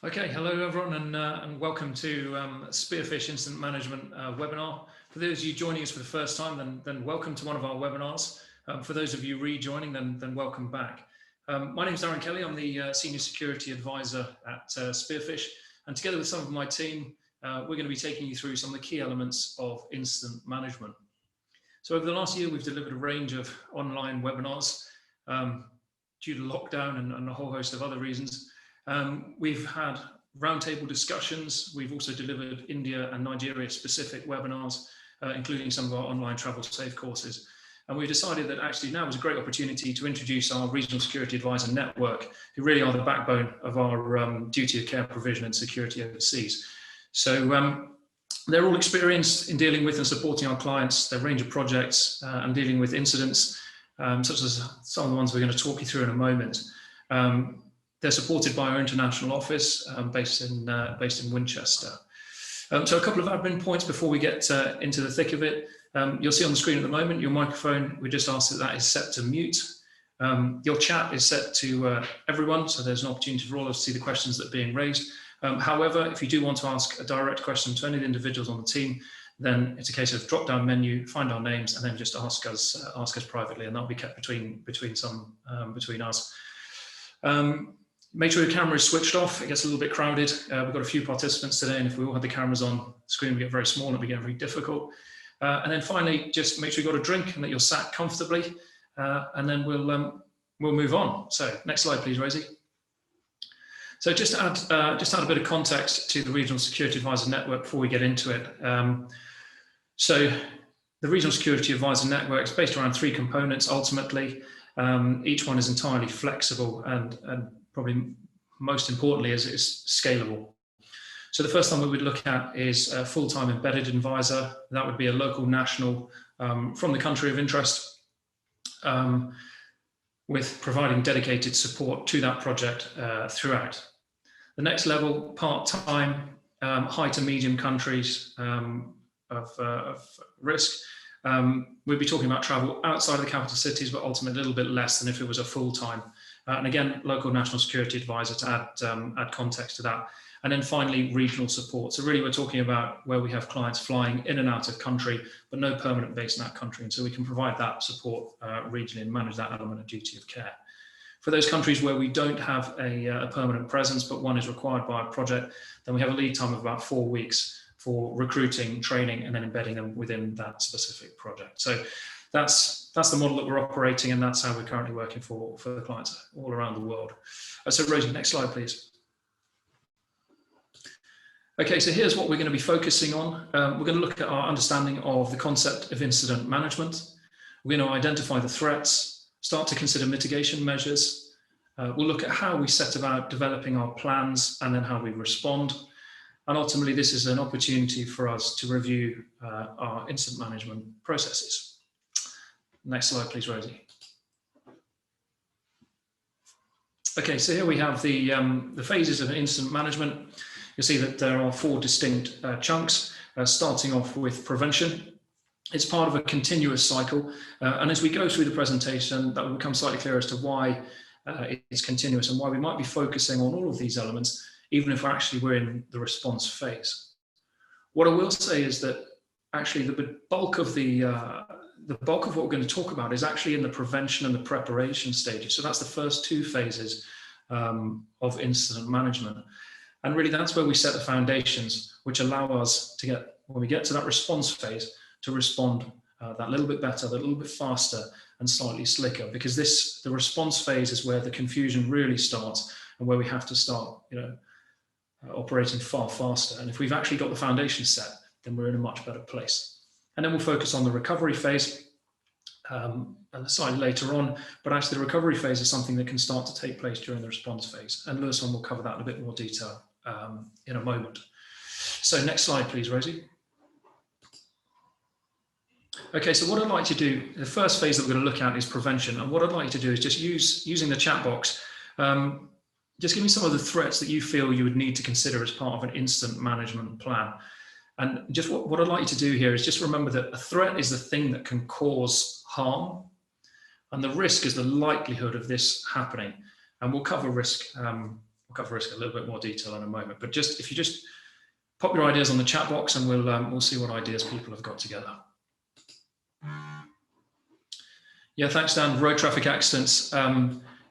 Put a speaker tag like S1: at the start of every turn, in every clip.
S1: Okay, hello everyone, and welcome to Spearfish Incident Management webinar. For those of you joining us for the first time, then welcome to one of our webinars. For those of you rejoining, then welcome back. My name is Darren Kelly. I'm the Senior Security Advisor at Spearfish, and together with some of my team, we're going to be taking you through some of the key elements of incident management. So over the last year, we've delivered a range of online webinars due to lockdown and a whole host of other reasons. We've had roundtable discussions. We've also delivered India and Nigeria specific webinars, including some of our online travel safe courses. And we decided that actually now was a great opportunity to introduce our Regional Security Advisor Network, who really are the backbone of our duty of care provision and security overseas. So they're all experienced in dealing with and supporting our clients, their range of projects and dealing with incidents, such as some of the ones we're going to talk you through in a moment. They're supported by our international office based in Winchester. So a couple of admin points before we get into the thick of it. You'll see on the screen at the moment, your microphone, we just ask that is set to mute. Your chat is set to everyone, so there's an opportunity for all of us to see the questions that are being raised. However, if you do want to ask a direct question to any of the individuals on the team, then it's a case of drop down menu, find our names, and then just ask us privately, and that'll be kept between us. Make sure your camera is switched off. It gets a little bit crowded. We've got a few participants today, and if we all had the cameras on, the screen would get very small and it would get very difficult. And then finally, just make sure you've got a drink and that you're sat comfortably, and then we'll move on. So next slide, please, Rosie. So just to add a bit of context to the Regional Security Advisor Network before we get into it. So the Regional Security Advisor Network is based around three components ultimately. Each one is entirely flexible and probably most importantly is scalable. So the first one we would look at is a full-time embedded advisor. That would be a local national from the country of interest, with providing dedicated support to that project throughout. The next level, part-time, high to medium countries of risk. We'd be talking about travel outside of the capital cities, but ultimately a little bit less than if it was a full-time. And again, local national security advisor to add context to that. And then finally, regional support. So really we're talking about where we have clients flying in and out of country, but no permanent base in that country. And so we can provide that support regionally and manage that element of duty of care. For those countries where we don't have a permanent presence, but one is required by a project, then we have a lead time of about 4 weeks for recruiting, training, and then embedding them within that specific project. So that's the model that we're operating, and that's how we're currently working for the clients all around the world. So Rosie, next slide, please. Okay, so here's what we're going to be focusing on. We're going to look at our understanding of the concept of incident management. We're going to identify the threats, start to consider mitigation measures. We'll look at how we set about developing our plans and then how we respond. And ultimately, this is an opportunity for us to review our incident management processes. Next slide, please, Rosie. Okay, so here we have the phases of incident management. You'll see that there are 4 distinct chunks, starting off with prevention. It's part of a continuous cycle. And as we go through the presentation, that will become slightly clearer as to why it's continuous and why we might be focusing on all of these elements, even if we're in the response phase. What I will say is that actually the bulk of what we're going to talk about is actually in the prevention and the preparation stages. So that's the first 2 phases of incident management. And really that's where we set the foundations, which allow us to get, when we get to that response phase, to respond that little bit better, a little bit faster and slightly slicker, because the response phase is where the confusion really starts and where we have to start, operating far faster. And if we've actually got the foundation set, then we're in a much better place. And then we'll focus on the recovery phase and slightly later on, but actually the recovery phase is something that can start to take place during the response phase. And Lewis will cover that in a bit more detail in a moment. So next slide, please, Rosie. Okay, so what I'd like to do, the first phase that we're going to look at is prevention. And what I'd like you to do is just using the chat box, just give me some of the threats that you feel you would need to consider as part of an incident management plan. And just what I'd like you to do here is just remember that a threat is the thing that can cause harm, and the risk is the likelihood of this happening. And we'll cover risk cover risk in a little bit more detail in a moment. But just if you just pop your ideas on the chat box, and we'll see what ideas people have got together. Yeah, thanks, Dan. Road traffic accidents.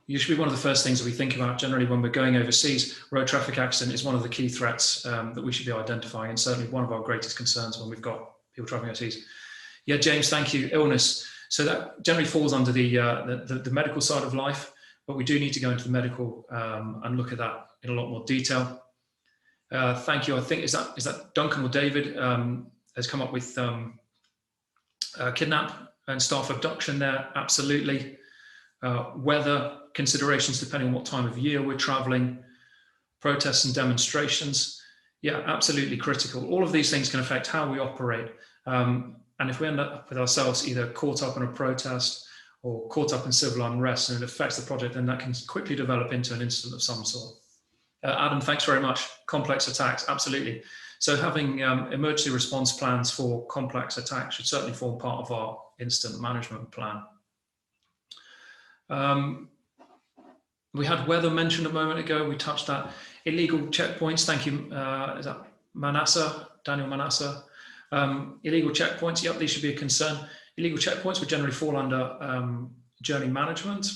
S1: Usually one of the first things that we think about generally when we're going overseas. Road traffic accident is one of the key threats that we should be identifying, and certainly one of our greatest concerns when we've got people traveling overseas. Yeah, James, thank you. Illness. So that generally falls under the medical side of life, but we do need to go into the medical and look at that in a lot more detail. Thank you. I think, is that Duncan or David has come up with kidnap and staff abduction there? Absolutely. Weather considerations depending on what time of year we're traveling, protests and demonstrations. Yeah, absolutely critical. All of these things can affect how we operate. And if we end up with ourselves either caught up in a protest or caught up in civil unrest and it affects the project, then that can quickly develop into an incident of some sort. Adam, thanks very much. Complex attacks, absolutely. So having emergency response plans for complex attacks should certainly form part of our incident management plan. We had weather mentioned a moment ago. We touched that. Illegal checkpoints. Thank you. Is that Manassa? Daniel Manassa? Illegal checkpoints. Yep, these should be a concern. Illegal checkpoints would generally fall under journey management,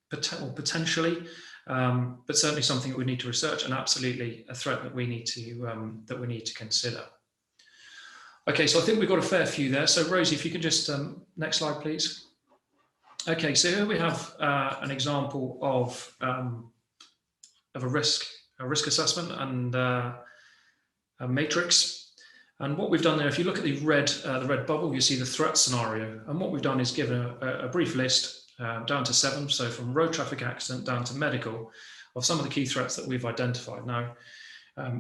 S1: potentially, but certainly something that we need to research, and absolutely a threat that we need to consider. Okay, so I think we've got a fair few there. So Rosie, if you could just next slide, please. Okay, so here we have an example of a risk assessment and a matrix. And what we've done there, if you look at the red bubble, you see the threat scenario. And what we've done is given a brief list down to 7, so from road traffic accident down to medical, of some of the key threats that we've identified. Now,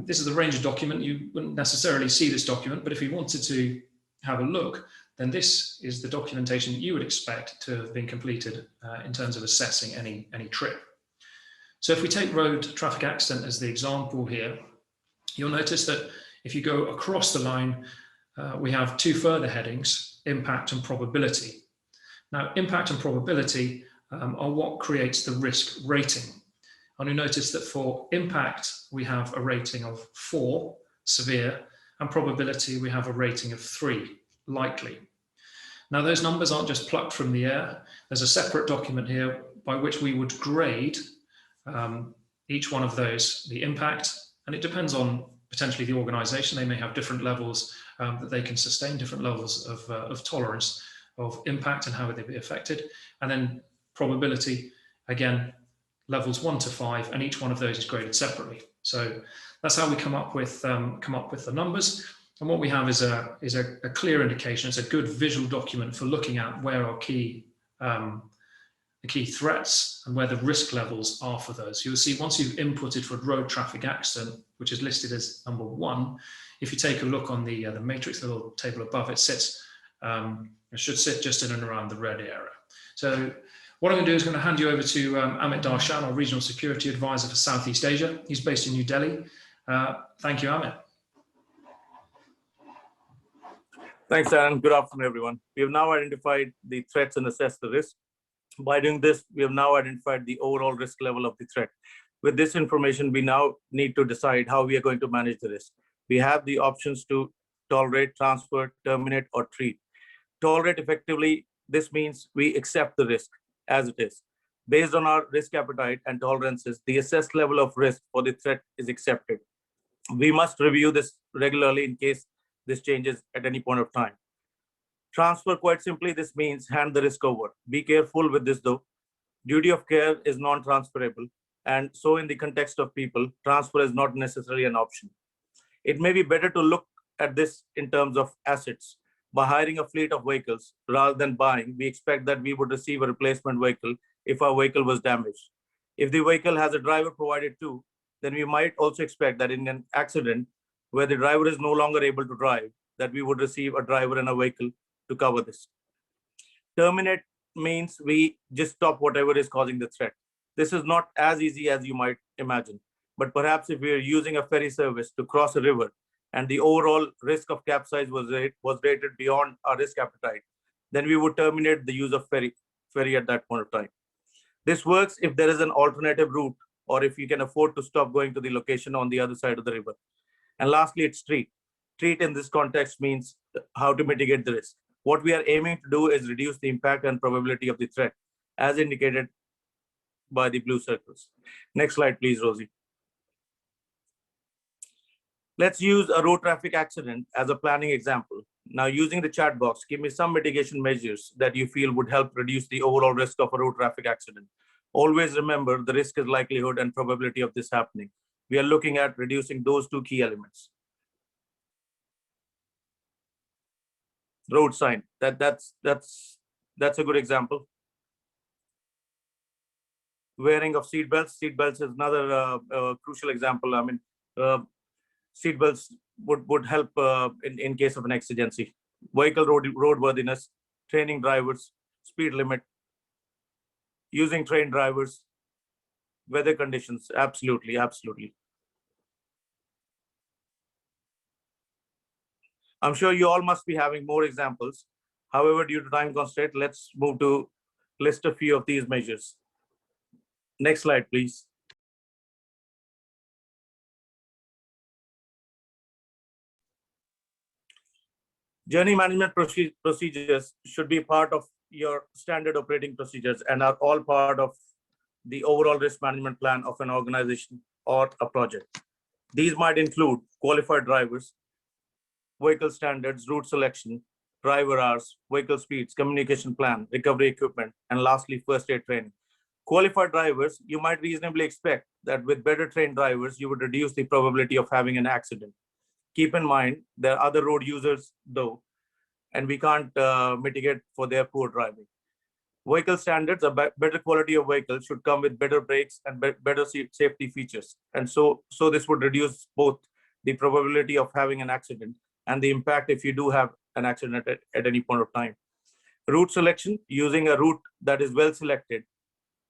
S1: this is the Ranger document. You wouldn't necessarily see this document, but if you wanted to have a look, then this is the documentation that you would expect to have been completed in terms of assessing any trip. So if we take road traffic accident as the example here, you'll notice that if you go across the line, we have 2 further headings, impact and probability. Now, impact and probability are what creates the risk rating. And you notice that for impact, we have a rating of 4, severe, and probability, we have a rating of 3, likely. Now, those numbers aren't just plucked from the air. There's a separate document here by which we would grade each one of those, the impact, and it depends on potentially the organization. They may have different levels that they can sustain, different levels of tolerance of impact and how would they be affected. And then probability, again, levels 1 to 5, and each one of those is graded separately. So that's how we come up with the numbers. And what we have is a clear indication. It's a good visual document for looking at where our the key threats and where the risk levels are for those. You'll see once you've inputted for road traffic accident, which is listed as number 1, if you take a look on the matrix, the little table above, it sits, it should sit just in and around the red area. So what I'm going to do is going to hand you over to Amit Darshan, our Regional Security Advisor for Southeast Asia. He's based in New Delhi. Thank you, Amit.
S2: Thanks, Aaron. Good afternoon, everyone. We have now identified the threats and assessed the risk. By doing this, we have now identified the overall risk level of the threat. With this information, we now need to decide how we are going to manage the risk. We have the options to tolerate, transfer, terminate, or treat. Tolerate effectively, this means we accept the risk as it is. Based on our risk appetite and tolerances, the assessed level of risk for the threat is accepted. We must review this regularly in case this changes at any point of time. Transfer, quite simply, this means hand the risk over. Be careful with this though. Duty of care is non-transferable, and so in the context of people, transfer is not necessarily an option. It may be better to look at this in terms of assets. By hiring a fleet of vehicles rather than buying, we expect that we would receive a replacement vehicle if our vehicle was damaged. If the vehicle has a driver provided too, then we might also expect that in an accident where the driver is no longer able to drive, that we would receive a driver and a vehicle to cover this. Terminate means we just stop whatever is causing the threat. This is not as easy as you might imagine, but perhaps if we are using a ferry service to cross a river and the overall risk of capsize was rated beyond our risk appetite, then we would terminate the use of ferry at that point of time. This works if there is an alternative route or if you can afford to stop going to the location on the other side of the river. And lastly, it's treat. Treat in this context means how to mitigate the risk. What we are aiming to do is reduce the impact and probability of the threat, as indicated by the blue circles. Next slide, please, Rosie. Let's use a road traffic accident as a planning example. Now, using the chat box, give me some mitigation measures that you feel would help reduce the overall risk of a road traffic accident. Always remember the risk is likelihood and probability of this happening. We are looking at reducing those two key elements. Road sign, that's a good example. Wearing of seatbelts. Seatbelts is another crucial example. I mean, seatbelts would help in case of an exigency. Vehicle roadworthiness, training drivers, speed limit, using trained drivers, weather conditions. Absolutely, absolutely. I'm sure you all must be having more examples. However, due to time constraint, let's move to list a few of these measures. Next slide, please. Journey management procedures should be part of your standard operating procedures and are all part of the overall risk management plan of an organization or a project. These might include qualified drivers, vehicle standards, route selection, driver hours, vehicle speeds, communication plan, recovery equipment, and lastly, first aid training. Qualified drivers, you might reasonably expect that with better trained drivers, you would reduce the probability of having an accident. Keep in mind, there are other road users though, and we can't mitigate for their poor driving. Vehicle standards, a better quality of vehicle should come with better brakes and better safety features. And so this would reduce both the probability of having an accident and the impact if you do have an accident at any point of time. Route selection, using a route that is well selected,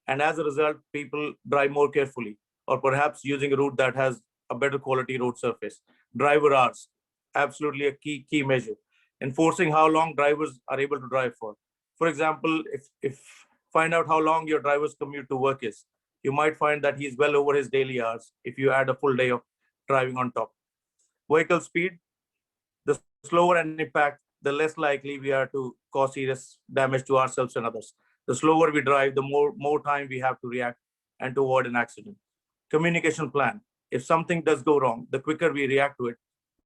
S2: and as a result, people drive more carefully, or perhaps using a route that has a better quality road surface. Driver hours, absolutely a key measure. Enforcing how long drivers are able to drive for. For example, if find out how long your driver's commute to work is, you might find that he's well over his daily hours if you add a full day of driving on top. Vehicle speed, the slower an impact, the less likely we are to cause serious damage to ourselves and others. The slower we drive, the more time we have to react and to avoid an accident. Communication plan. If something does go wrong, the quicker we react to it,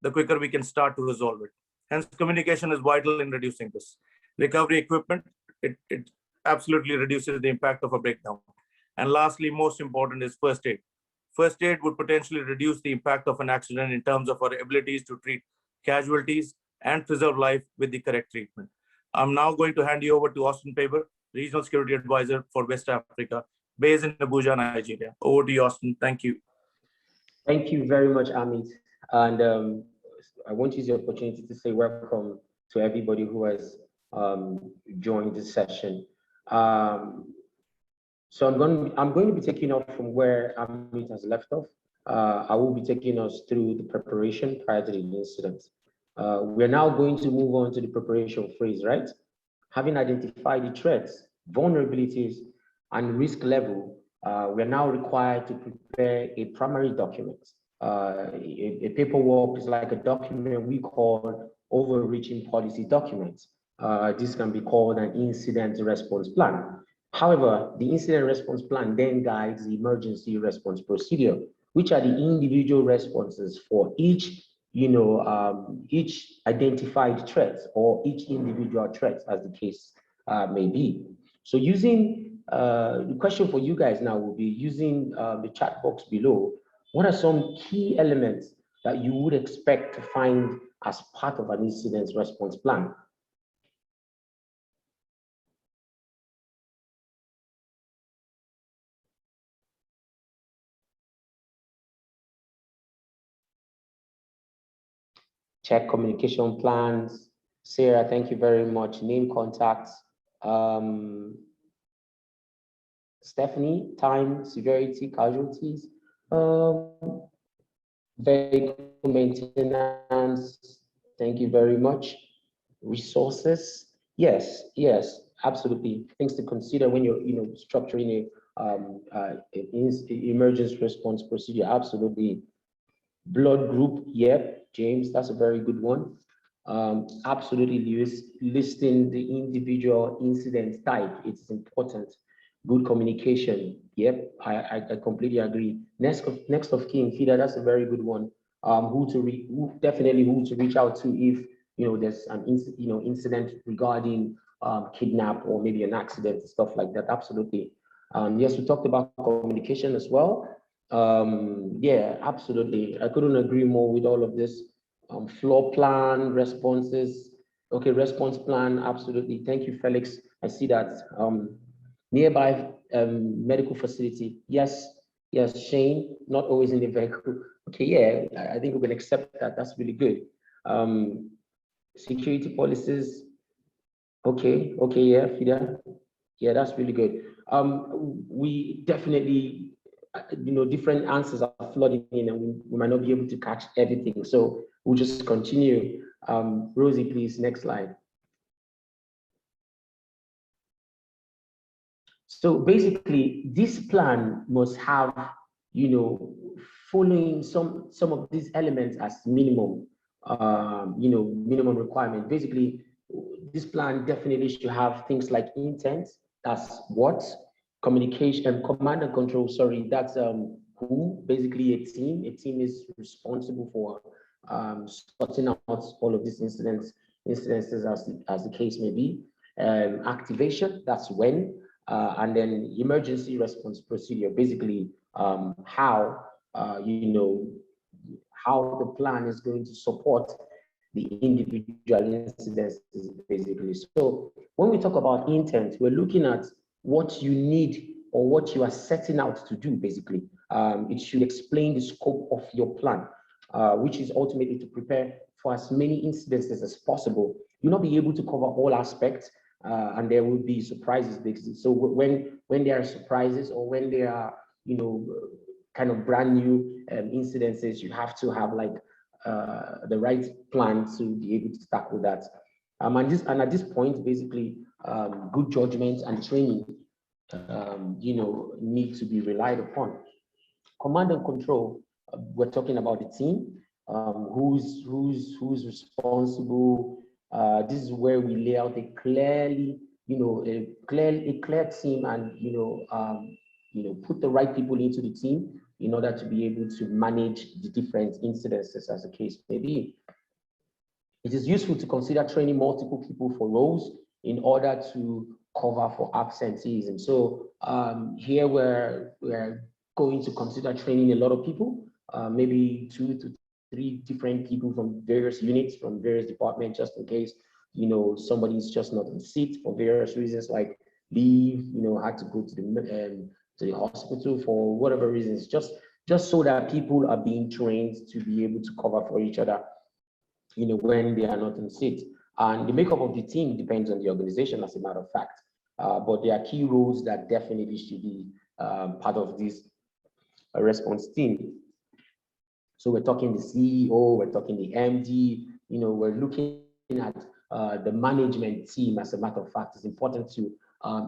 S2: the quicker we can start to resolve it. Hence, communication is vital in reducing this. Recovery equipment, it absolutely reduces the impact of a breakdown. And lastly, most important is first aid. First aid would potentially reduce the impact of an accident in terms of our abilities to treat casualties and preserve life with the correct treatment. I'm now going to hand you over to Austin Paber, Regional Security Advisor for West Africa, based in Abuja, Nigeria. Over to you, Austin. Thank you.
S3: Thank you very much, Amit. And I want to use the opportunity to say welcome to everybody who has joined this session. So I'm going to be taking off from where Amit has left off. I will be taking us through the preparation prior to the incident. We're now going to move on to the preparation phase, right? Having identified the threats, vulnerabilities, and risk level, we're now required to prepare a primary document. A paperwork is like a document we call overreaching policy document. This can be called an incident response plan. However, the incident response plan then guides the emergency response procedure, which are the individual responses for each, each identified threat or each individual threat, as the case may be. So using the question for you guys now will be using the chat box below. What are some key elements that you would expect to find as part of an incident response plan? Check communication plans. Sarah, thank you very much. Name contacts. Stephanie, time, severity, casualties. Vehicle maintenance, thank you very much. Resources, yes, absolutely. Things to consider when you're structuring a emergency response procedure, absolutely. Blood group, yep, James, that's a very good one. Absolutely, Lewis, listing the individual incident type, it's important. Good communication, yep, I completely agree. Next of kin, Fida, that's a very good one. Definitely who to reach out to if there's an incident regarding kidnap or maybe an accident, stuff like that. Absolutely. Yes, we talked about communication as well. Yeah, absolutely. I couldn't agree more with all of this. Floor plan, responses. Okay, response plan, absolutely. Thank you, Felix. I see that. Nearby medical facility. Yes, yes, Shane, not always in the vehicle. Okay, yeah, I think we can accept that. That's really good. Security policies. Okay, yeah, Fida. Yeah, that's really good. We definitely, different answers are flooding in, and we might not be able to catch everything. So we'll just continue. Rosie, please, next slide. So basically, this plan must have, following some of these elements as minimum, minimum requirement. Basically, this plan definitely should have things like intent. That's what communication, command and control. Sorry, that's who. Basically, a team. A team is responsible for sorting out all of these incidences as the case may be. Activation. That's when. And then emergency response procedure, basically how how the plan is going to support the individual incidents, basically. So when we talk about intent, we're looking at what you need or what you are setting out to do, basically. It should explain the scope of your plan, which is ultimately to prepare for as many incidences as possible. You'll not be able to cover all aspects, and there will be surprises, basically. So when there are surprises or when there are kind of brand new incidences, you have to have like the right plan to be able to tackle that. And at this point, basically, good judgment and training, need to be relied upon. Command and control. We're talking about the team. Who's responsible? This is where we lay out a clearly, a clear team, and put the right people into the team in order to be able to manage the different incidences as the case may be. It is useful to consider training multiple people for roles in order to cover for absenteeism. So here we're going to consider training a lot of people, maybe 2 to 3 different people from various units, from various departments, just in case somebody's just not on seat for various reasons, like leave, had to go to the hospital for whatever reasons, just so that people are being trained to be able to cover for each other, when they are not on seat. And the makeup of the team depends on the organization, as a matter of fact. But there are key roles that definitely should be part of this response team. So we're talking the CEO, we're talking the MD, we're looking at the management team. As a matter of fact, it's important to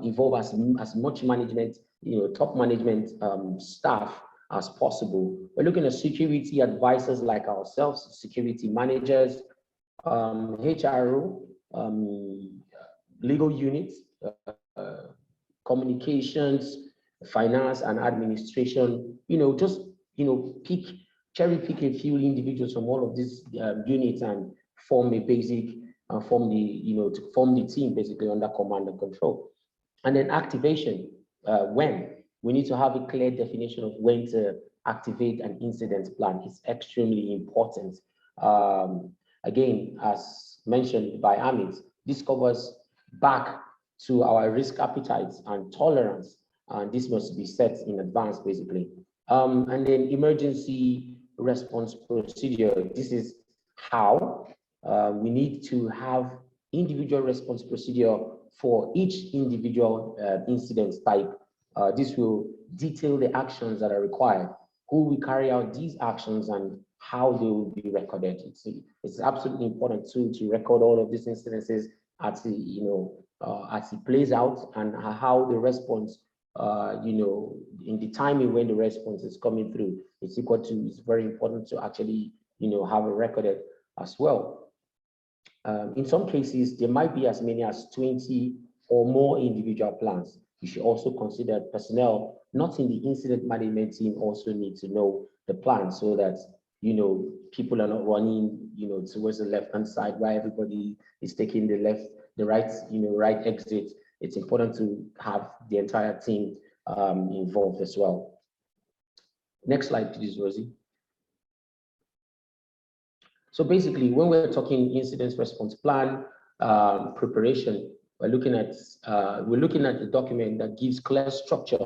S3: involve as much management, top management staff as possible. We're looking at security advisors like ourselves, security managers, HRO, legal units, communications, finance and administration, cherry pick a few individuals from all of these units and form a basic, form the team basically under command and control. And then activation, when we need to have a clear definition of when to activate an incident plan. It's extremely important. Again, as mentioned by Amit, this covers back to our risk appetites and tolerance, and this must be set in advance, basically. And then emergency response procedure. This is how we need to have individual response procedure for each individual incident type. This will detail the actions that are required, who will carry out these actions, and how they will be recorded. It's absolutely important to record all of these incidences as it plays out, and how the response you know, in the timing when the response is coming through, it's very important to actually, you know, have a record as well. In some cases, there might be as many as 20 or more individual plans. You should also consider personnel not in the incident management team also need to know the plan so that, you know, people are not running, you know, towards the left-hand side while everybody is taking the right exit. It's important to have the entire team involved as well. Next slide, please, Rosie. So basically, when we're talking incident response plan preparation, we're looking at a document that gives clear structure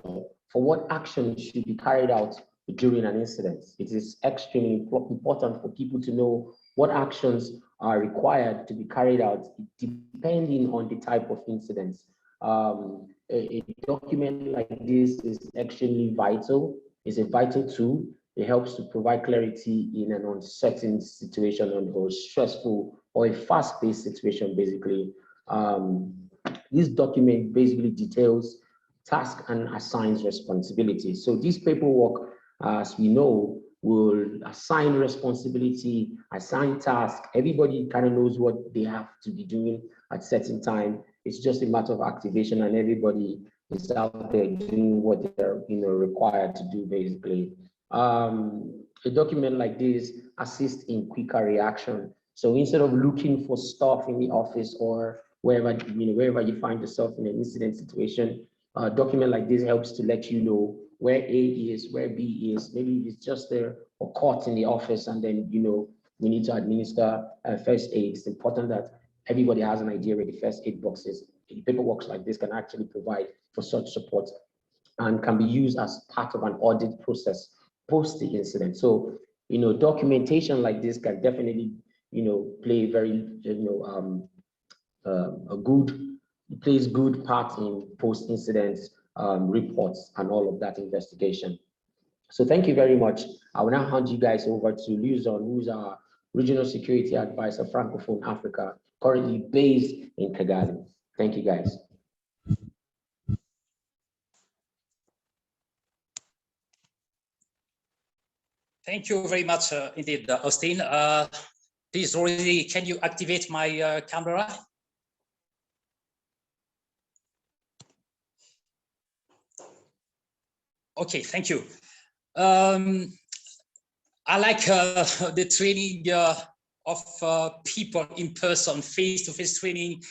S3: for what actions should be carried out during an incident. It is extremely important for people to know what actions are required to be carried out depending on the type of incidents. A document like this is extremely vital. It's a vital tool. It helps to provide clarity in an uncertain situation or stressful or a fast-paced situation, basically. This document basically details tasks and assigns responsibilities. So this paperwork, as we know, will assign responsibility, assign tasks. Everybody kind of knows what they have to be doing at certain time. It's just a matter of activation, and everybody is out there doing what they're, you know, required to do, basically. A document like this assists in quicker reaction. So instead of looking for stuff in the office or wherever you find yourself in an incident situation, a document like this helps to let you know where A is, where B is. Maybe it's just there or caught in the office, and then, you know, we need to administer first aid. It's important that everybody has an idea where the first aid box is. Paperwork like this can actually provide for such support and can be used as part of an audit process post the incident. So, you know, documentation like this can definitely, you know, play very, you know, plays good part in post-incident reports and all of that investigation. So thank you very much. I will now hand you guys over to Luzon, who's our Regional Security Advisor, Francophone Africa, currently based in Kigali. Thank you, guys.
S4: Thank you very much indeed, Austin. Please, Rosie, can you activate my camera? Okay, thank you. I like the training of people in person, face-to-face training.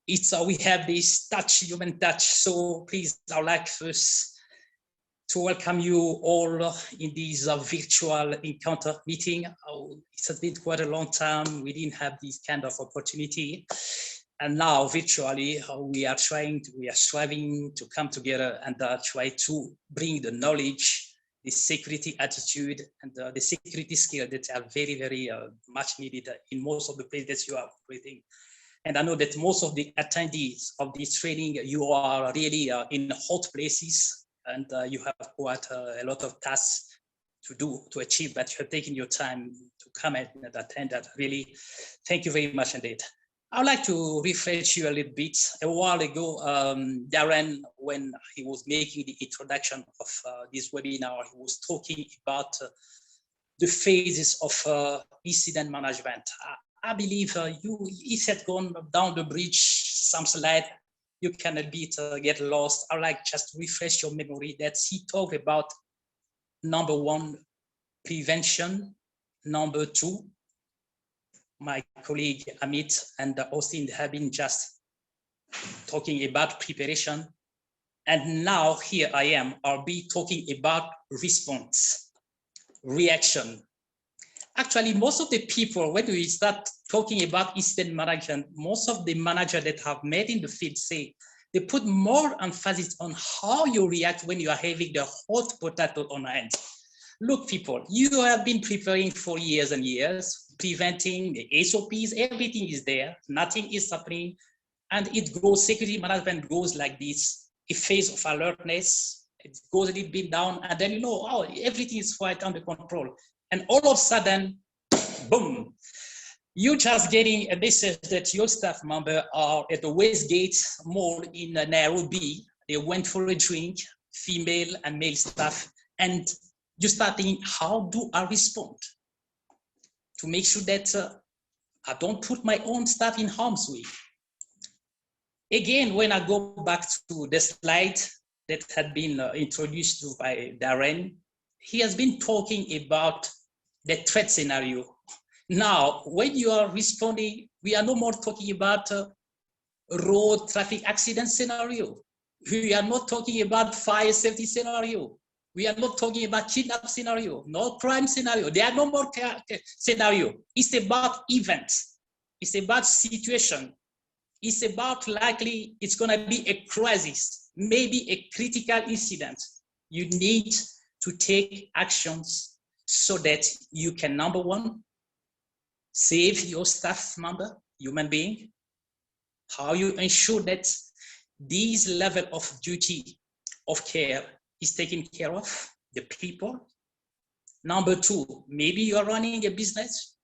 S4: It's we have this touch, human touch. So please, I'd like first to welcome you all in this virtual encounter meeting. It has been quite a long time. We didn't have this kind of opportunity. And now virtually, we are striving to come together and try to bring the knowledge, the security attitude, and the security skills that are very, very much needed in most of the places you are operating. And I know that most of the attendees of this training, you are really in hot places, and you have quite a lot of tasks to do to achieve that. You have taken your time to come and attend that. Really, thank you very much indeed. I'd like to refresh you a little bit. A while ago, Darren, when he was making the introduction of this webinar, he was talking about the phases of incident management. I believe he had gone down the bridge, some slide, you can a bit get lost. I'd like just to refresh your memory that he talked about number 1, prevention, number 2, my colleague Amit and Austin have been just talking about preparation. And now here I am, I'll be talking about response, reaction. Actually, most of the people, when we start talking about incident management, most of the managers that have met in the field say they put more emphasis on how you react when you are having the hot potato on hand. Look, people, you have been preparing for years and years, preventing the SOPs, everything is there, nothing is happening. And it goes, security management goes like this, a phase of alertness, it goes a little bit down, and then you know, oh, everything is quite under control. And all of a sudden, boom, you're just getting a message that your staff member are at the Westgate Mall in Nairobi. they went for a drink, female and male staff, and you start thinking, how do I respond to make sure that I don't put my own staff in harm's way? Again, when I go back to the slide that had been introduced by Darren, he has been talking about the threat scenario. Now, when you are responding, we are no more talking about road traffic accident scenario. We are not talking about fire safety scenario. We are not talking about kidnap scenario, no crime scenario. There are no more scenario. It's about events. It's about situation. It's about likely it's going to be a crisis, maybe a critical incident. You need to take actions so that you can, number one, save your staff member, human being. How you ensure that this level of duty of care is taken care of, the people. Number two, maybe you are running a business,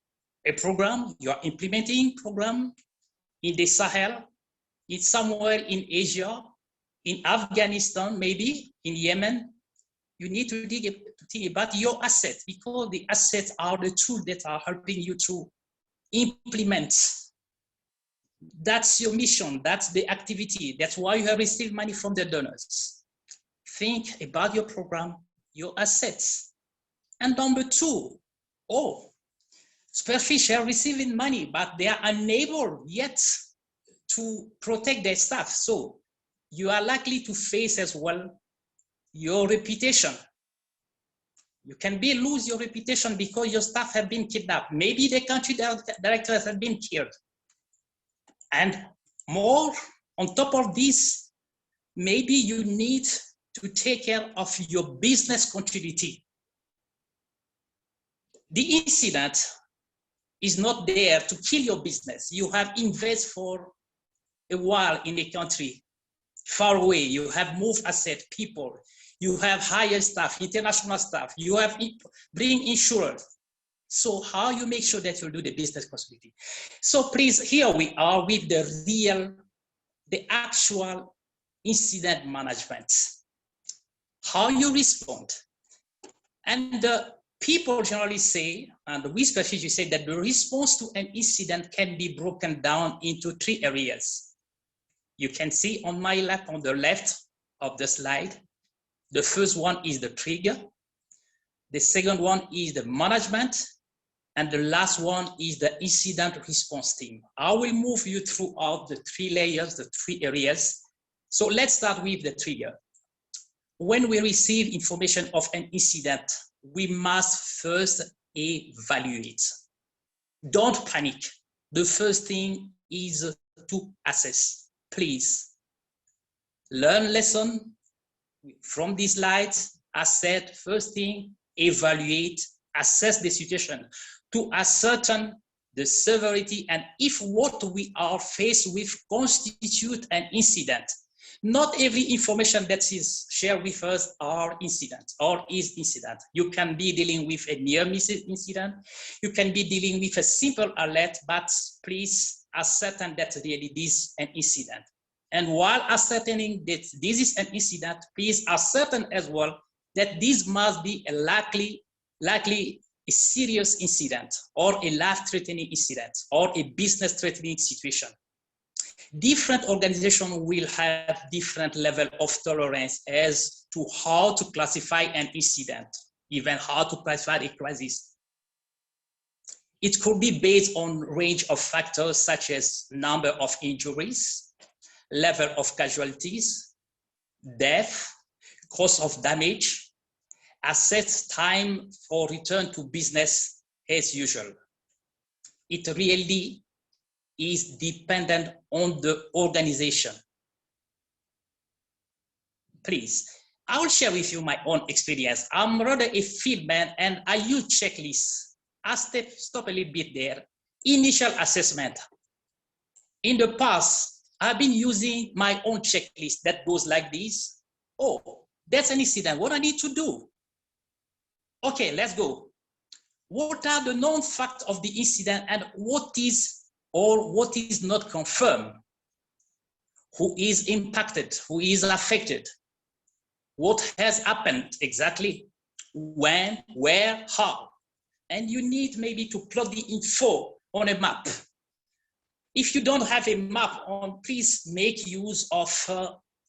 S4: a program, you are implementing program in the Sahel, it's somewhere in Asia, in Afghanistan, maybe in Yemen. You need to think about your assets, because the assets are the tools that are helping you to implement. That's your mission, that's the activity. That's why you have received money from the donors. Think about your program, your assets. And number two, Spearfish are receiving money, but they are unable yet to protect their staff. So you are likely to face as well your reputation. You can lose your reputation because your staff have been kidnapped. Maybe the country directors have been killed. And more on top of this, maybe you need to take care of your business continuity. The incident is not there to kill your business. You have invested for a while in a country far away. You have moved assets, people. You have hired staff, international staff. You have bring insurers. So how you make sure that you do the business continuity? So please, here we are with the actual incident management. How you respond. And people generally say, and we specifically say that the response to an incident can be broken down into 3 areas. You can see on my left, on the left of the slide, the first one is the trigger. The second one is the management. And the last one is the incident response team. I will move you throughout the 3 layers, the 3 areas. So let's start with the trigger. When we receive information of an incident, we must first evaluate. Don't panic. The first thing is to assess. Please learn lesson from these slides. As said, first thing, evaluate, assess the situation to ascertain the severity and if what we are faced with constitute an incident. Not every information that is shared with us are incident or is incident. You can be dealing with a near miss incident. You can be dealing with a simple alert, but please ascertain that really this is an incident. And while ascertaining that this is an incident, please ascertain as well that this must be a likely a serious incident or a life-threatening incident or a business-threatening situation. Different organizations will have different level of tolerance as to how to classify an incident, even how to classify a crisis. It could be based on a range of factors such as number of injuries, level of casualties, death, cost of damage, assess time for return to business as usual. It really is dependent on the organization. Please, I will share with you my own experience. I'm rather a field man and I use checklists. I'll stop a little bit there. Initial assessment. In the past, I've been using my own checklist that goes like this. Oh, that's an incident. What I need to do? Okay, let's go. What are the known facts of the incident and what is or what is not confirmed? who is impacted, who is affected, what has happened exactly, when, where, how. And you need maybe to plot the info on a map. If you don't have a map on, please make use of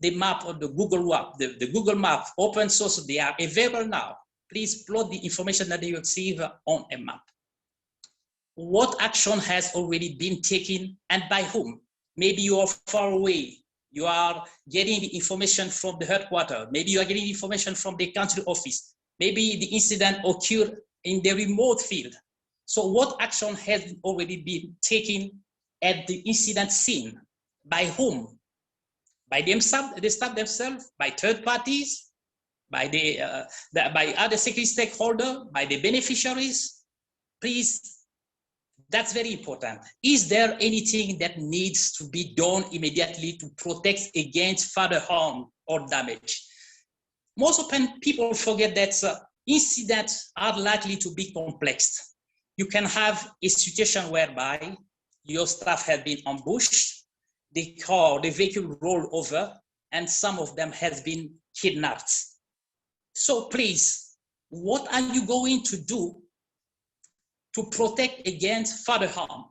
S4: the map of the Google Map, the Google Map, open source, they are available now. Please plot the information that you receive on a map. What action has already been taken and by whom? Maybe you are far away. You are getting the information from the headquarters. Maybe you are getting information from the country office. Maybe the incident occurred in the remote field. So what action has already been taken at the incident scene? By whom? By themselves, the staff themselves, by third parties, by by other security stakeholders, by the beneficiaries. Please, that's very important. Is there anything that needs to be done immediately to protect against further harm or damage? Most often people forget that incidents are likely to be complex. You can have a situation whereby your staff have been ambushed, the vehicle rolled over, and some of them has been kidnapped. So please, what are you going to do to protect against further harm?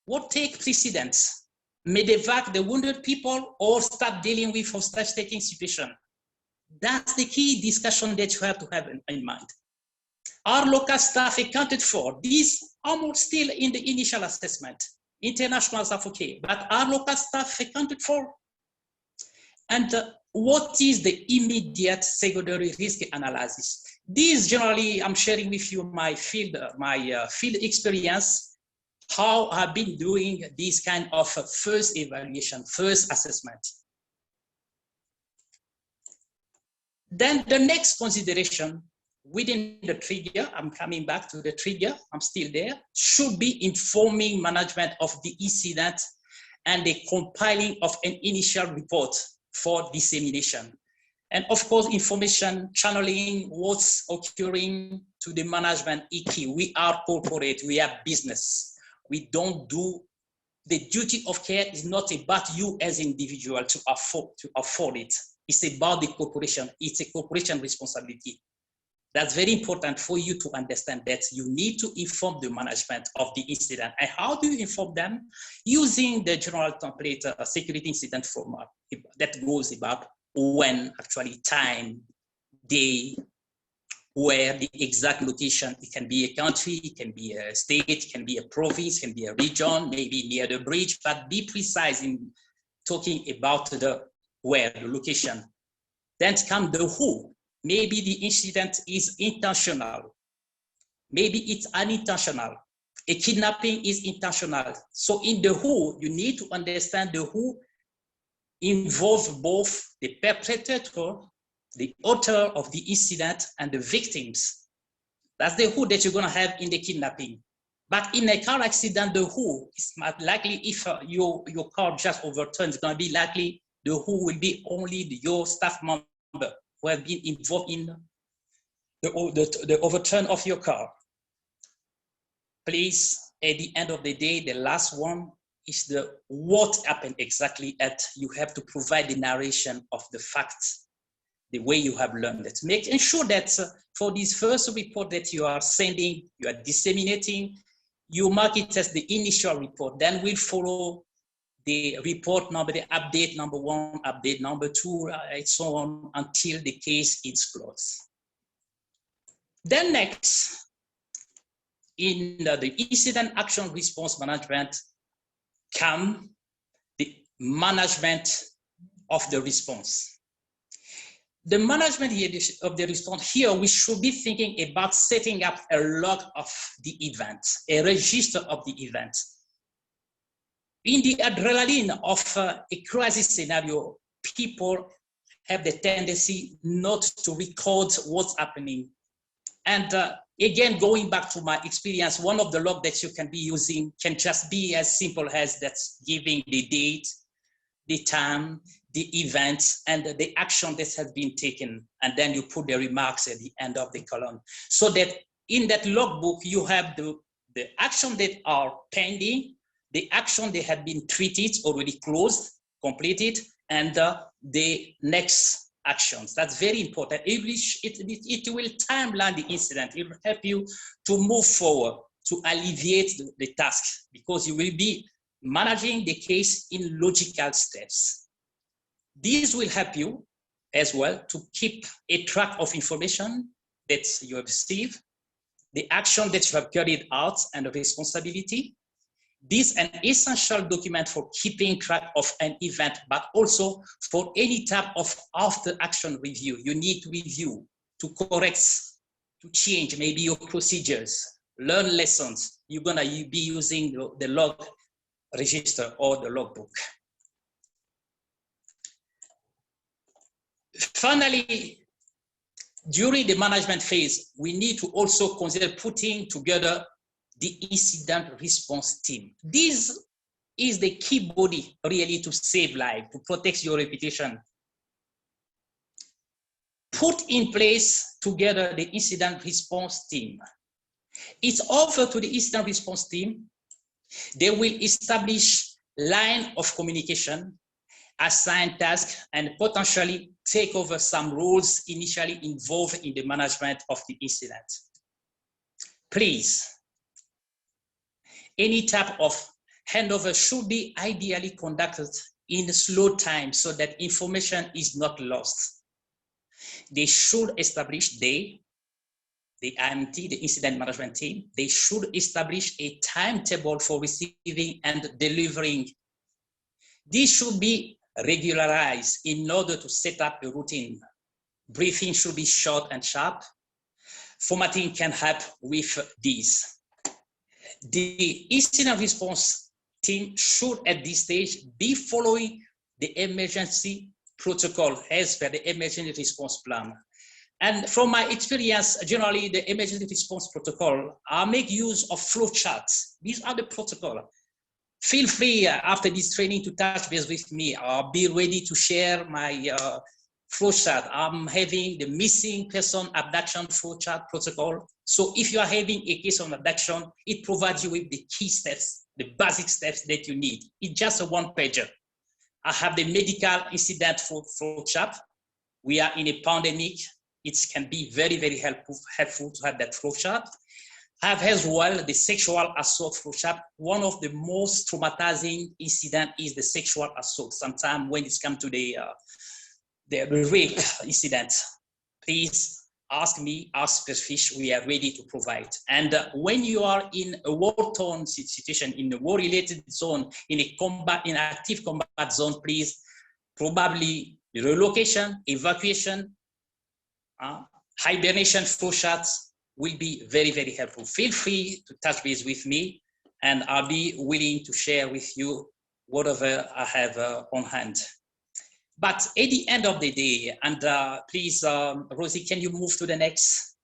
S4: What take precedence? Medevac the wounded people or start dealing with hostage-taking situation? That's the key discussion that you have to have in mind. Are local staff accounted for? These are still in the initial assessment. International staff, okay, but are local staff accounted for? And what is the immediate secondary risk analysis? These generally, I'm sharing with you my field experience, how I've been doing this kind of first evaluation, first assessment. Then the next consideration within the trigger, I'm coming back to the trigger, I'm still there, should be informing management of the incident and the compiling of an initial report for dissemination. And of course, information channeling what's occurring to the management is key. We are corporate, we are business. We don't do, the duty of care is not about you as an individual to afford it. It's about the corporation. It's a corporation responsibility. That's very important for you to understand that you need to inform the management of the incident. And how do you inform them? Using the general template security incident format that goes about when, actually, time, day, where, the exact location. It can be a country, it can be a state, it can be a province, it can be a region, maybe near the bridge, but be precise in talking about the where, the location. Then come the who. Maybe the incident is intentional. Maybe it's unintentional. A kidnapping is intentional. So in the who, you need to understand the who involves both the perpetrator, the author of the incident, and the victims. That's the who that you're gonna have in the kidnapping. But in a car accident, the who is likely, if your car just overturned, it's gonna be likely the who will be only your staff member who have been involved in the overturn of your car. Please, at the end of the day, the last one is the what happened exactly. You have to provide the narration of the facts, the way you have learned it. Making sure that for this first report that you are sending, you are disseminating, you mark it as the initial report. Then we'll follow the report number, the update number 1, update number 2, and so on until the case is closed. Then next, in the incident action response management, come the management of the response. The management of the response here, we should be thinking about setting up a log of the event, a register of the event. In the adrenaline of a crisis scenario, people have the tendency not to record what's happening. And again, going back to my experience, one of the logs that you can be using can just be as simple as that's giving the date, the time, the events, and the action that has been taken. And then you put the remarks at the end of the column. So that in that logbook, you have the action that are pending, the action that had been treated, already closed, completed, and the next actions. That's very important. It will timeline the incident. It will help you to move forward, to alleviate the task, because you will be managing the case in logical steps. These will help you as well to keep a track of information that you have received, the action that you have carried out, and the responsibility. This is an essential document for keeping track of an event, but also for any type of after action review. You need to review, to correct, to change maybe your procedures, learn lessons. You're gonna be using the log register or the logbook. Finally, during the management phase, we need to also consider putting together the incident response team. This is the key body really to save life, to protect your reputation. Put in place together the incident response team. It's over to the incident response team. They will establish line of communication, assign tasks, and potentially take over some roles initially involved in the management of the incident. Please, any type of handover should be ideally conducted in slow time so that information is not lost. They should establish the IMT, the incident management team, they should establish a timetable for receiving and delivering. This should be regularized in order to set up a routine. Briefing should be short and sharp. Formatting can help with this. The incident response team should at this stage be following the emergency protocol as per the emergency response plan. And from my experience, generally the emergency response protocol, I make use of flow charts. These are the protocol. Feel free after this training to touch base with me. I'll be ready to share my flow chart. I'm having the missing person abduction flow chart protocol. So if you are having a case of abduction, it provides you with the key steps, the basic steps that you need. It's just a one-pager. I have the medical incident flow chart. We are in a pandemic. It can be very, very helpful to have that flow chart. I have as well the sexual assault flow chart. One of the most traumatizing incident is the sexual assault. Sometimes when it's come to the rape incident, please ask me, ask Spearfish, we are ready to provide. And when you are in a war-torn situation, in a war-related zone, in an active combat zone, please, probably relocation, evacuation, hibernation flow charts will be very, very helpful. Feel free to touch base with me, and I'll be willing to share with you whatever I have on hand. But at the end of the day, and please, Rosie, can you move to the next?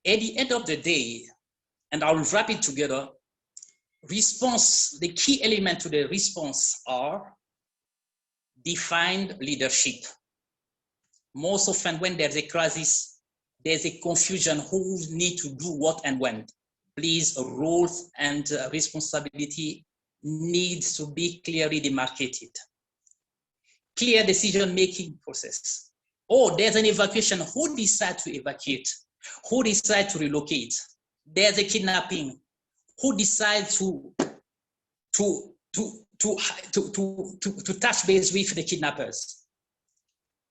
S4: At the end of the day, and I'll wrap it together, response, the key element to the response are defined leadership. Most often when there's a crisis, there's a confusion who need to do what and when. Please, roles and responsibility needs to be clearly demarcated. Clear decision-making process. Oh, there's an evacuation. Who decides to evacuate? Who decides to relocate? There's a kidnapping. Who decides to touch base with the kidnappers?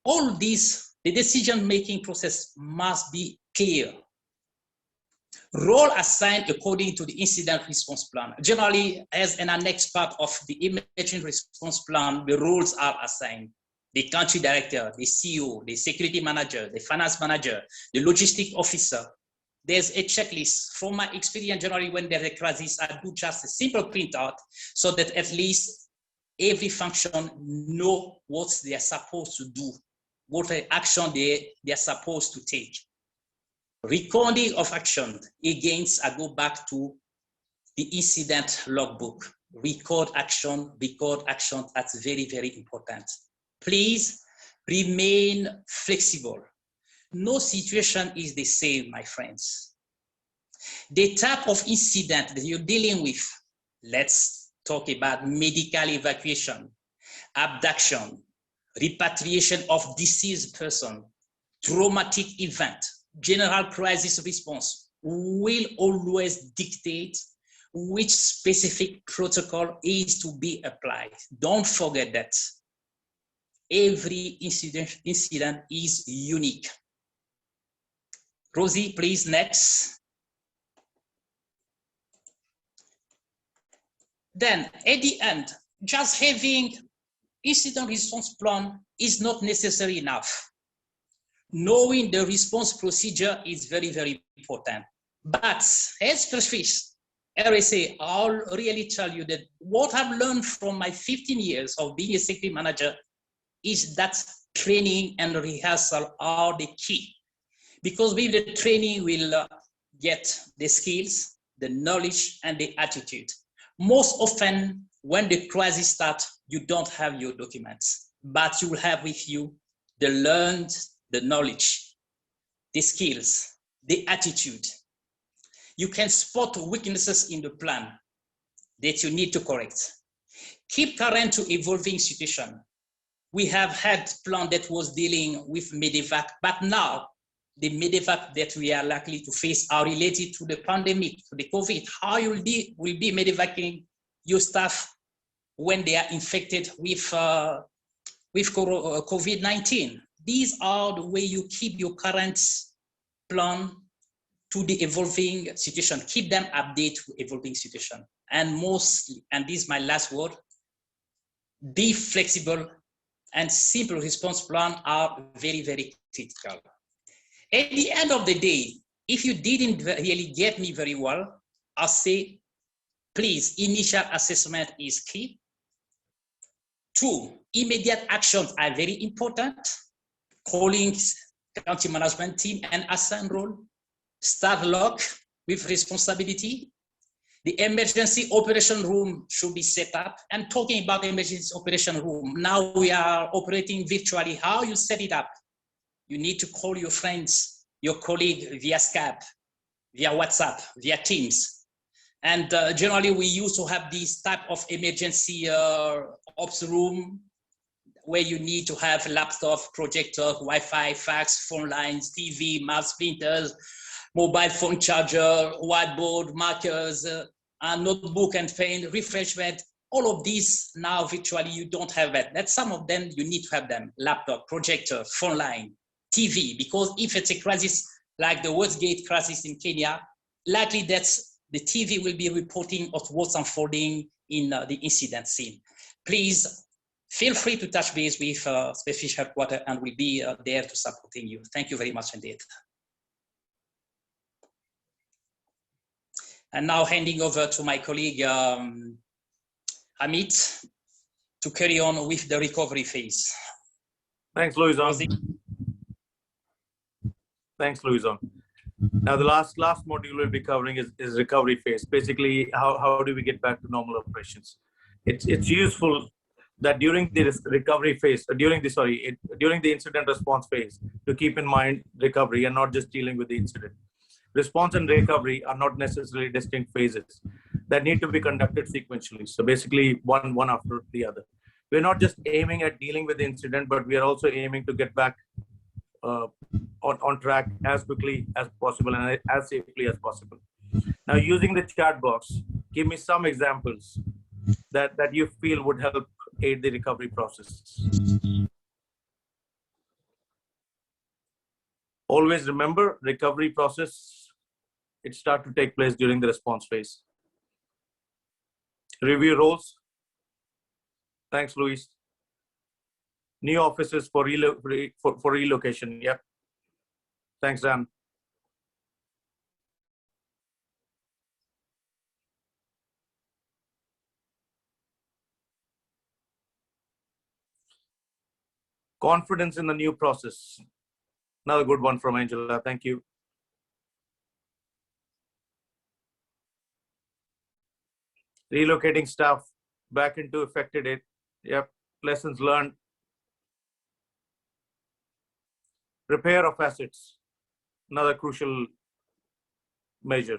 S4: All this, the decision-making process must be clear. Role assigned according to the incident response plan. Generally, as an annex part of the emergency response plan, the roles are assigned. The country director, the CEO, the security manager, the finance manager, the logistic officer. There's a checklist. From my experience, generally when there's a crisis, I do just a simple printout so that at least every function know what they are supposed to do, what action they are supposed to take. Recording of action. Again, I go back to the incident logbook. Record action, that's very, very important. Please remain flexible. No situation is the same, my friends. The type of incident that you're dealing with, let's talk about medical evacuation, abduction, repatriation of deceased person, traumatic event, general crisis response will always dictate which specific protocol is to be applied. Don't forget that every incident is unique. Rosie, please, next. Then at the end, just having incident response plan is not necessary enough. Knowing the response procedure is very, very important. But as Spearfish, RSA, I'll really tell you that what I've learned from my 15 years of being a security manager is that training and rehearsal are the key. Because with the training, we'll get the skills, the knowledge, and the attitude. Most often, when the crisis starts, you don't have your documents, but you will have with you the learned, the knowledge, the skills, the attitude. You can spot weaknesses in the plan that you need to correct. Keep current to evolving situation. We have had plan that was dealing with medevac, but now the medevac that we are likely to face are related to the pandemic, to the COVID. How you will be medevacing your staff when they are infected with COVID-19. These are the way you keep your current plan to the evolving situation. Keep them updated to evolving situation. And mostly, and this is my last word, be flexible and simple response plan are very, very critical. At the end of the day, if you didn't really get me very well, I'll say, please, initial assessment is key. 2, immediate actions are very important. Calling county management team and assign role. Start log with responsibility. The emergency operation room should be set up. And talking about emergency operation room, now we are operating virtually. How you set it up? You need to call your friends, your colleague via Skype, via WhatsApp, via Teams. And generally, we used to have this type of emergency ops room where you need to have laptop, projector, Wi-Fi, fax, phone lines, TV, mouse, printers, mobile phone charger, whiteboard, markers, notebook and pen, refreshment. All of these now virtually you don't have that. That's some of them you need to have them. Laptop, projector, phone line, TV, because if it's a crisis like the Westgate crisis in Kenya, likely that's the TV will be reporting of what's unfolding in the incident scene. Please feel free to touch base with Spearfish Headquarters and we'll be there to supporting you. Thank you very much indeed. And now handing over to my colleague, Amit, to carry on with the recovery phase.
S2: Thanks, Louison. Thanks, Louison. Now, the last module we'll be covering is recovery phase. Basically, how do we get back to normal operations? It's useful that during the recovery phase, during the incident response phase, to keep in mind recovery and not just dealing with the incident. Response and recovery are not necessarily distinct phases that need to be conducted sequentially. So basically, one after the other. We're not just aiming at dealing with the incident, but we are also aiming to get back on track as quickly as possible and as safely as possible. Now, using the chat box, give me some examples that you feel would help aid the recovery process. Always remember, recovery process, it starts to take place during the response phase. Review roles. Thanks, Luis. New offices for relocation. Yep. Thanks, Dan. Confidence in the new process. Another good one from Angela. Thank you. Relocating staff back into affected it. Yep. Lessons learned. Repair of assets. Another crucial measure.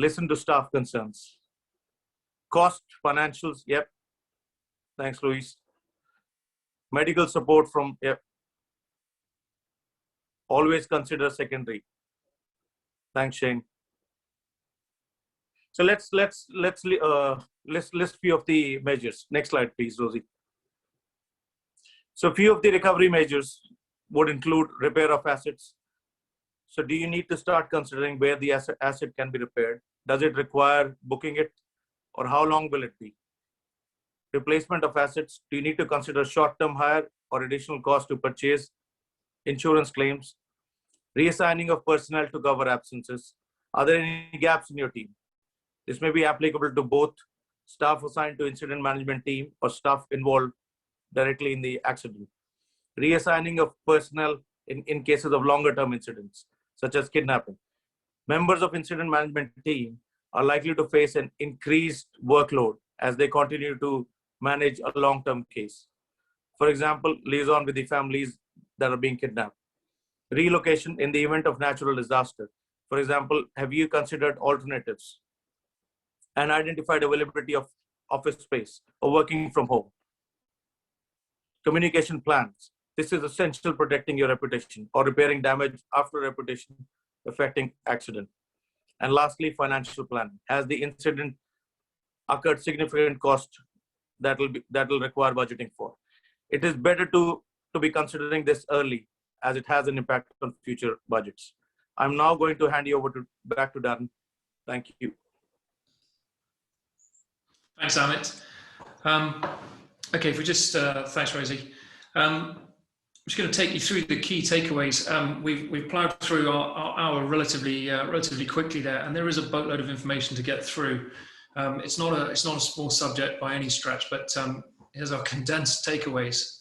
S2: listen to staff concerns. Cost, financials, yep. Thanks, Luis. Medical support from, yep. Always consider secondary. Thanks, Shane. So let's list few of the measures. Next slide, please, Rosie. So few of the recovery measures would include repair of assets. So do you need to start considering where the asset can be repaired? Does it require booking it, or how long will it be? Replacement of assets. Do you need to consider short-term hire or additional cost to purchase? Insurance claims. Reassigning of personnel to cover absences. Are there any gaps in your team? This may be applicable to both staff assigned to incident management team or staff involved directly in the accident. Reassigning of personnel in cases of longer term incidents, such as kidnapping. Members of incident management team are likely to face an increased workload as they continue to manage a long-term case. For example, liaison with the families that are being kidnapped. Relocation in the event of natural disaster. For example, have you considered alternatives and identified availability of office space or working from home? Communication plans. This is essential protecting your reputation or repairing damage after reputation affecting accident. And lastly, financial planning. Has the incident occurred significant cost that will require budgeting for? It is better to be considering this early, as it has an impact on future budgets. I'm now going to hand you over back to Darren. Thank you.
S1: Thanks, Amit. Okay, if we just, thanks, Rosie. I'm just going to take you through the key takeaways. We've plowed through our hour relatively quickly there, and there is a boatload of information to get through. It's not a small subject by any stretch, but here's our condensed takeaways.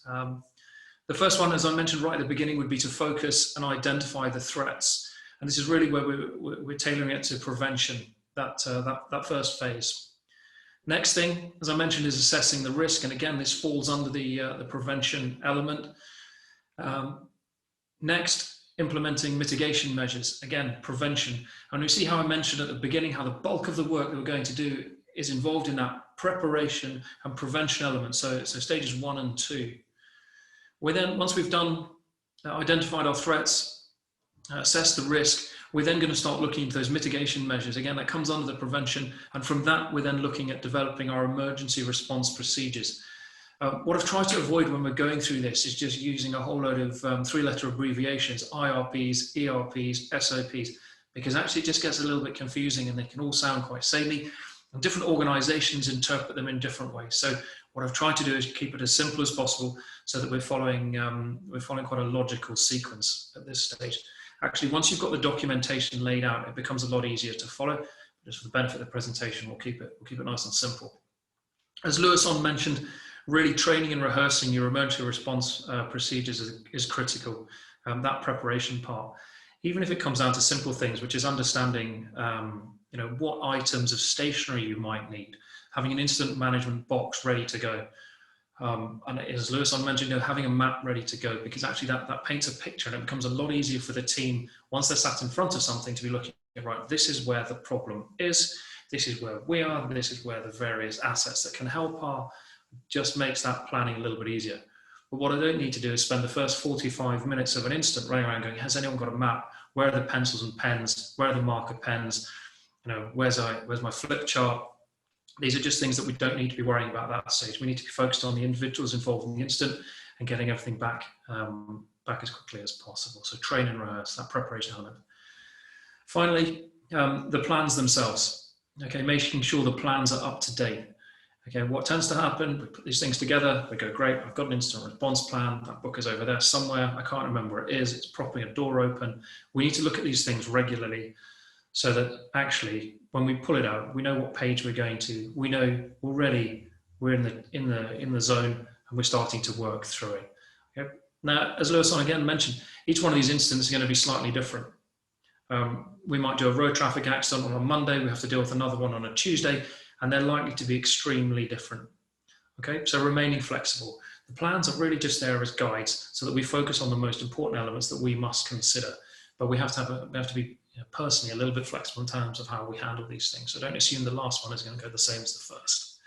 S1: The first one, as I mentioned right at the beginning, would be to focus and identify the threats. And this is really where we're tailoring it to prevention, that first phase. Next thing, as I mentioned, is assessing the risk. And again, this falls under the prevention element. Next, implementing mitigation measures. Again, prevention. And we see how I mentioned at the beginning how the bulk of the work that we're going to do is involved in that preparation and prevention element. So stages 1 and 2. We then, once we've done, identified our threats, assessed the risk, we're then going to start looking into those mitigation measures. Again, that comes under the prevention. And from that, we're then looking at developing our emergency response procedures. What I've tried to avoid when we're going through this is just using a whole load of 3-letter abbreviations, IRPs, ERPs, SOPs, because actually it just gets a little bit confusing and they can all sound quite samey. And different organizations interpret them in different ways. So what I've tried to do is keep it as simple as possible so that we're following quite a logical sequence at this stage. Actually, once you've got the documentation laid out, it becomes a lot easier to follow. Just for the benefit of the presentation, we'll keep it nice and simple. As Lewis mentioned, really training and rehearsing your emergency response procedures is critical. That preparation part, even if it comes down to simple things, which is understanding, what items of stationery you might need, having an incident management box ready to go. And as Lewis mentioned, having a map ready to go, because actually that paints a picture and it becomes a lot easier for the team once they're sat in front of something to be looking at, right, this is where the problem is, this is where we are, this is where the various assets that can help are. Just makes that planning a little bit easier. But what I don't need to do is spend the first 45 minutes of an instant running around going, has anyone got a map? Where are the pencils and pens? Where are the marker pens? Where's my flip chart? These are just things that we don't need to be worrying about at that stage. We need to be focused on the individuals involved in the incident and getting everything back as quickly as possible. So train and rehearse, that preparation element. Finally, the plans themselves. Okay, making sure the plans are up to date. Okay, what tends to happen, we put these things together, we go, great, I've got an incident response plan, that book is over there somewhere, I can't remember where it is, it's propping a door open. We need to look at these things regularly so that actually, when we pull it out, we know what page we're going to, we know already we're in the zone and we're starting to work through it. Okay? Now, as Lewis again mentioned, each one of these incidents is going to be slightly different. We might do a road traffic accident on a Monday, we have to deal with another one on a Tuesday, and they're likely to be extremely different. Okay, so remaining flexible. The plans are really just there as guides so that we focus on the most important elements that we must consider. But we have to be personally a little bit flexible in terms of how we handle these things. So don't assume the last one is going to go the same as the first.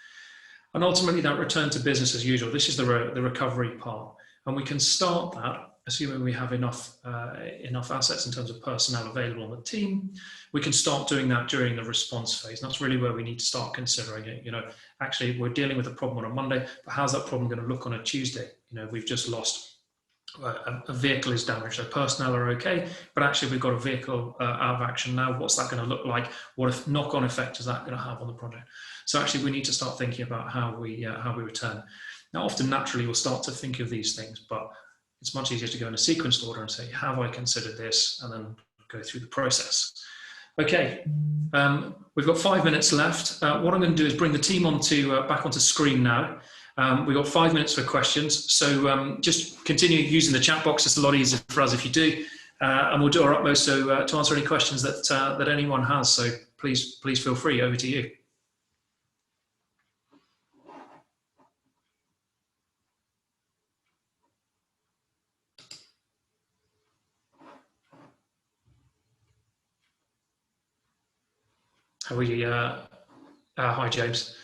S1: And ultimately that return to business as usual, this is the recovery part. And we can start that assuming we have enough assets in terms of personnel available on the team. We can start doing that during the response phase. And that's really where we need to start considering it. Actually we're dealing with a problem on a Monday, but how's that problem going to look on a Tuesday? We've just lost a vehicle is damaged, so personnel are okay, but actually we've got a vehicle out of action now. What's that going to look like? What if knock-on effect is that going to have on the project? So actually we need to start thinking about how we return. Now often naturally we'll start to think of these things, but it's much easier to go in a sequenced order and say, have I considered this? And then go through the process. Okay, we've got 5 minutes left. What I'm going to do is bring the team back onto screen now. We've got 5 minutes for questions. So just continue using the chat box. It's a lot easier for us if you do. And we'll do our utmost to answer any questions that anyone has. So please feel free. Over to you. How are you? Hi, James.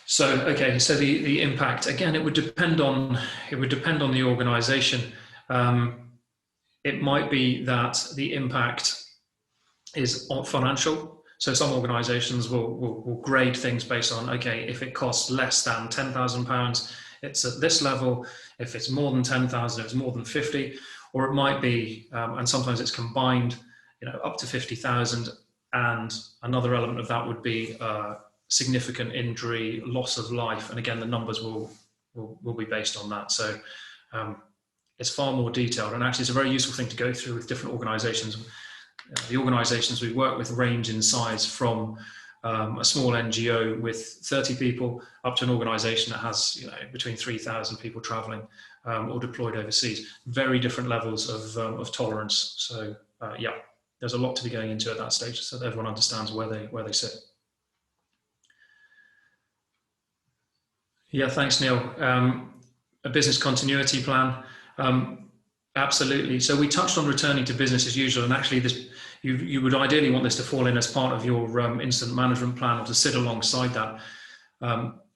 S1: So the impact, again, it would depend on the organization. It might be that the impact is financial. So some organizations will grade things based on, okay, if it costs less than £10,000, it's at this level. If it's more than 10,000, it's more than 50. Or it might be, and sometimes it's combined, up to 50,000, and another element of that would be significant injury, loss of life, and again the numbers will be based on that. So it's far more detailed, and actually it's a very useful thing to go through with different organisations. The organisations we work with range in size from a small NGO with 30 people up to an organisation that has between 3,000 people travelling or deployed overseas. Very different levels of tolerance. So yeah, there's a lot to be going into at that stage, so that everyone understands where they sit. Yeah, thanks, Neil. A business continuity plan, absolutely. So we touched on returning to business as usual, and actually you would ideally want this to fall in as part of your incident management plan or to sit alongside that.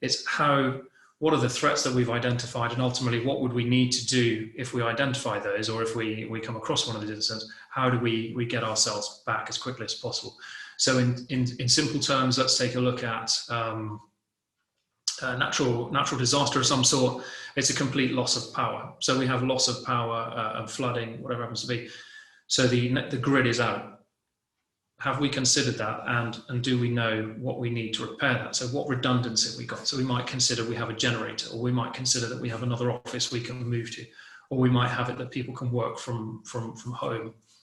S1: It's what are the threats that we've identified, and ultimately what would we need to do if we identify those, or if we come across one of these incidents, how do we get ourselves back as quickly as possible? So in simple terms, let's take a look at natural disaster of some sort. It's a complete loss of power. So we have loss of power and flooding, whatever it happens to be. So the grid is out. Have we considered that, and do we know what we need to repair that? So what redundancy have we got? So we might consider we have a generator, or we might consider that we have another office we can move to, or we might have it that people can work from home.